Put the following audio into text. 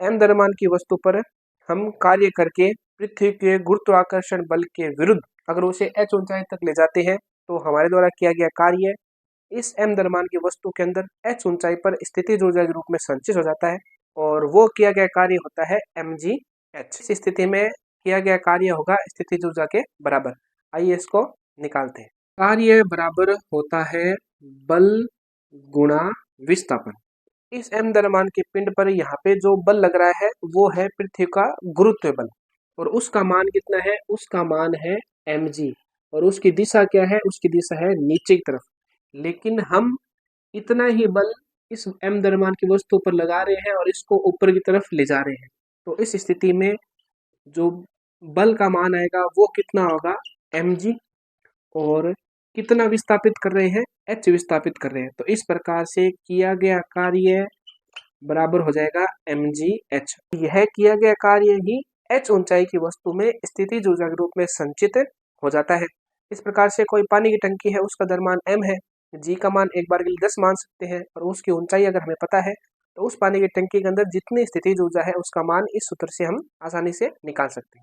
m द्रव्यमान की वस्तु पर हम कार्य करके पृथ्वी के गुरुत्वाकर्षण बल के विरुद्ध अगर उसे h ऊंचाई तक ले जाते हैं तो हमारे द्वारा किया गया कार्य इस m द्रव्यमान की वस्तु के अंदर h ऊंचाई पर स्थितिज ऊर्जा के रूप में संचित हो जाता है और वो किया गया कार्य होता है mgh। इस स्थिति में किया गया कार्य होगा स्थितिज ऊर्जा के बराबर। आइए इसको निकालते हैं। कार्य बराबर होता है बल गुणा विस्थापन। इस m द्रव्यमान के पिंड पर यहाँ पे जो बल लग रहा है वो है पृथ्वी का गुरुत्व बल और उसका मान कितना है, उसका मान है mg और उसकी दिशा क्या है, उसकी दिशा है नीचे की तरफ। लेकिन हम इतना ही बल इस m द्रव्यमान की वस्तु पर लगा रहे हैं और इसको ऊपर की तरफ ले जा रहे हैं, तो इस स्थिति में जो बल का मान आएगा वो कितना होगा mg और कितना विस्थापित कर रहे हैं, h विस्थापित कर रहे हैं। तो इस प्रकार से किया गया कार्य बराबर हो जाएगा mgh। यह किया गया कार्य ही h ऊंचाई की वस्तु में स्थितिज ऊर्जा के रूप में संचित हो जाता है। इस प्रकार से कोई पानी की टंकी है, उसका द्रव्यमान m है, g का मान एक बार के लिए 10 मान सकते हैं और उसकी ऊंचाई अगर हमें पता है तो उस पानी की टंकी के अंदर जितनी स्थितिज ऊर्जा है उसका मान इस सूत्र से हम आसानी से निकाल सकते हैं।